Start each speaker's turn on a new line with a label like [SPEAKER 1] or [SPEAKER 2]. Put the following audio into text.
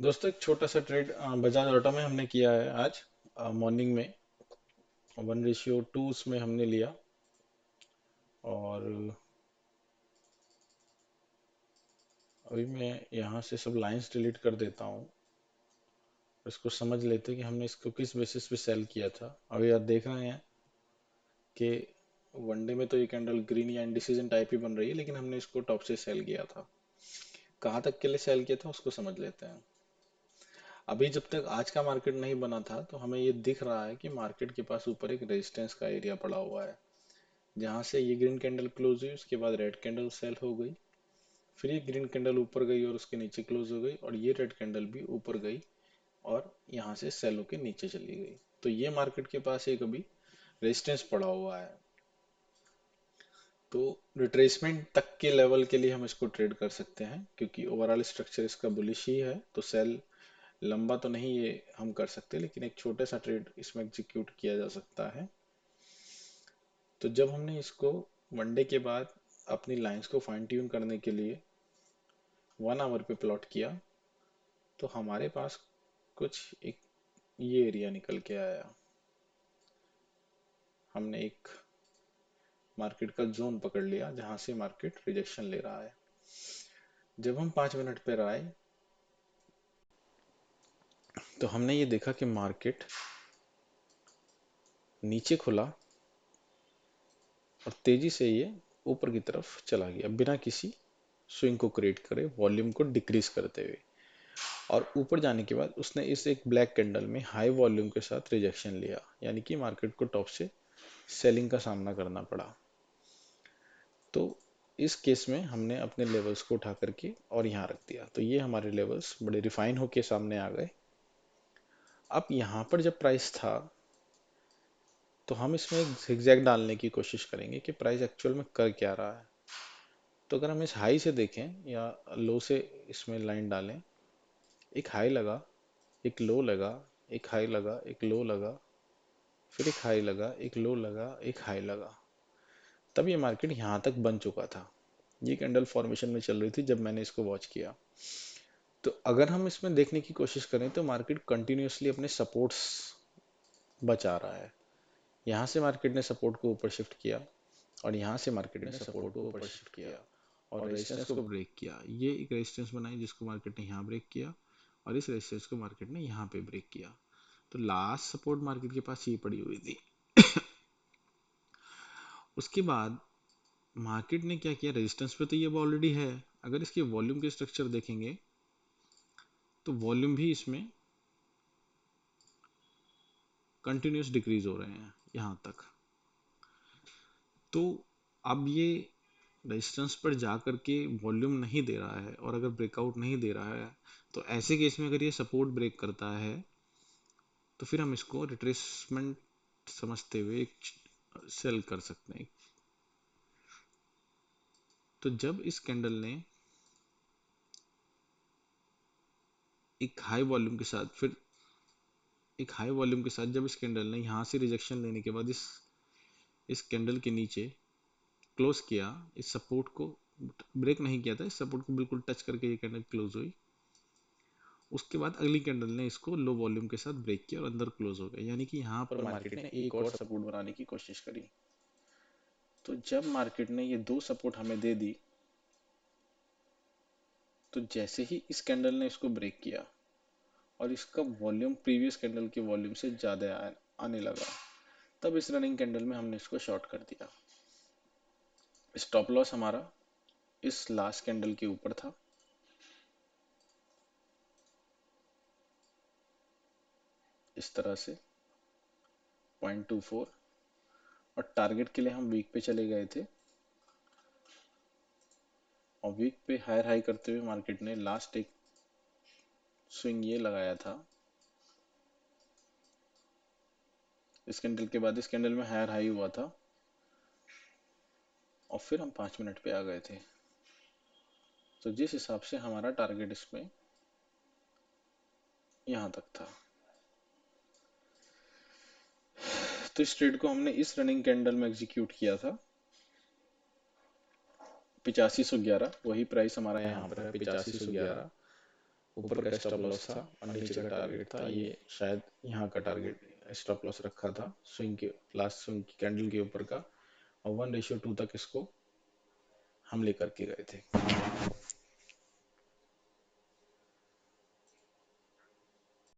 [SPEAKER 1] दोस्तों एक छोटा सा ट्रेड बजाज ऑटो में हमने किया है आज मॉर्निंग में। 1:2 उसमें हमने लिया। और अभी मैं यहाँ से सब लाइंस डिलीट कर देता हूँ। इसको समझ लेते हैं कि हमने इसको किस बेसिस पे सेल किया था। अभी आप देख रहे हैं कि वनडे में तो ये कैंडल ग्रीन या इंडिसीजन टाइप ही बन रही है, लेकिन हमने इसको टॉप से सेल किया था। कहाँ तक के लिए सेल किया था उसको समझ लेते हैं। अभी जब तक आज का मार्केट नहीं बना था तो हमें ये दिख रहा है कि मार्केट के पास ऊपर एक रेजिस्टेंस का एरिया पड़ा हुआ है, जहां से ये ग्रीन कैंडल क्लोज हुई, उसके बाद रेड कैंडल सेल हो गई। फिर ये ग्रीन कैंडल ऊपर गई और उसके नीचे क्लोज हो गई, और ये रेड कैंडल भी ऊपर गई और यहाँ से सेल होके नीचे चली गई। तो ये मार्केट के पास एक अभी रेजिस्टेंस पड़ा हुआ है। तो रिट्रेसमेंट तक के लेवल के लिए हम इसको ट्रेड कर सकते हैं, क्योंकि ओवरऑल स्ट्रक्चर इसका बुलिश ही है। तो सेल लंबा तो नहीं ये हम कर सकते, लेकिन एक छोटा सा ट्रेड इसमें एग्जीक्यूट किया जा सकता है। तो जब हमने इसको वनडे के बाद अपनी लाइंस को फाइन ट्यून करने के लिए 1 आवर पे प्लॉट किया, तो हमारे पास कुछ एक ये एरिया निकल के आया। हमने एक मार्केट का जोन पकड़ लिया जहां से मार्केट रिजेक्शन ले रहा है। जब हम 5 मिनट पर आए तो हमने ये देखा कि मार्केट नीचे खुला और तेजी से ये ऊपर की तरफ चला गया बिना किसी स्विंग को क्रिएट करे, वॉल्यूम को डिक्रीज करते हुए। और ऊपर जाने के बाद उसने इस एक ब्लैक कैंडल में हाई वॉल्यूम के साथ रिजेक्शन लिया, यानी कि मार्केट को टॉप से सेलिंग का सामना करना पड़ा। तो इस केस में हमने अपने लेवल्स को उठा करके और यहाँ रख दिया, तो ये हमारे लेवल्स बड़े रिफाइन होके सामने आ गए। अब यहाँ पर जब प्राइस था तो हम इसमें एक zigzag डालने की कोशिश करेंगे कि प्राइस एक्चुअल में कर क्या रहा है। तो अगर हम इस हाई से देखें या लो से इसमें लाइन डालें, एक हाई लगा, एक लो लगा, एक हाई लगा, एक लो लगा, फिर एक हाई लगा, एक लो लगा, एक हाई लगा। तब ये मार्केट यहाँ तक बन चुका था। ये कैंडल फॉर्मेशन में चल रही थी जब मैंने इसको वॉच किया। तो अगर हम इसमें देखने की कोशिश करें तो मार्केट कंटिन्यूअसली अपने सपोर्ट्स बचा रहा है। यहाँ से मार्केट ने सपोर्ट को ऊपर शिफ्ट किया और यहाँ से मार्केट ने सपोर्ट को ऊपर शिफ्ट किया और रेजिस्टेंस को ब्रेक किया। ये एक रेजिस्टेंस बनाई जिसको मार्केट ने यहाँ ब्रेक किया, और इस रेजिस्टेंस को मार्केट ने यहाँ पे ब्रेक किया। तो लास्ट सपोर्ट मार्केट के पास ये पड़ी हुई थी। उसके बाद मार्केट ने क्या किया, रेजिस्टेंस पे तो ये ऑलरेडी है। अगर इसके वॉल्यूम के स्ट्रक्चर देखेंगे तो वॉल्यूम भी इसमें कंटिन्यूस डिक्रीज हो रहे हैं यहाँ तक। तो अब ये रेजिस्टेंस पर जा करके वॉल्यूम नहीं दे रहा है, और अगर ब्रेकआउट नहीं दे रहा है तो ऐसे केस में अगर ये सपोर्ट ब्रेक करता है तो फिर हम इसको रिट्रेसमेंट समझते हुए सेल कर सकते हैं। तो जब इस कैंडल ने एक हाई वॉल्यूम के साथ फिर एक हाई वॉल्यूम के साथ जब इस कैंडल ने यहाँ से रिजेक्शन लेने के बाद इस कैंडल के नीचे क्लोज किया, इस सपोर्ट को ब्रेक नहीं किया था, इस सपोर्ट को बिल्कुल टच करके ये कैंडल क्लोज हुई। उसके बाद अगली कैंडल ने इसको लो वॉल्यूम के साथ ब्रेक किया और अंदर क्लोज हो गया, यानी कि यहाँ पर मार्केट ने एक और सपोर्ट बनाने की कोशिश करी। तो जब मार्केट ने ये दो सपोर्ट हमें दे दी, तो जैसे ही इस कैंडल ने इसको ब्रेक किया और इसका वॉल्यूम प्रीवियस कैंडल के वॉल्यूम से ज्यादा आने लगा, तब इस रनिंग कैंडल में हमने इसको शॉर्ट कर दिया। स्टॉप लॉस हमारा इस लास्ट कैंडल के ऊपर था, इस तरह से 0.24। और टारगेट के लिए हम वीक पे चले गए थे, और वीक पे हायर हाई करते हुए मार्केट ने लास्ट एक स्विंग ये लगाया था। इस कैंडल के बाद इस कैंडल में हायर हाई हुआ था, और फिर हम 5 मिनट पे आ गए थे। तो जिस हिसाब से हमारा टारगेट इसमें यहाँ तक था, तो इस ट्रेड को हमने इस रनिंग कैंडल में एग्जीक्यूट किया था। 8511 वही प्राइस हमारा यहाँ पर है, 8511। ऊपर का स्टॉप लॉस था और नीचे का टारगेट था। ये शायद यहाँ का टारगेट स्टॉप लॉस रखा था स्विंग के लास्ट स्विंग की कैंडल के ऊपर का, और 1:2 तक इसको हम लेकर के गए थे।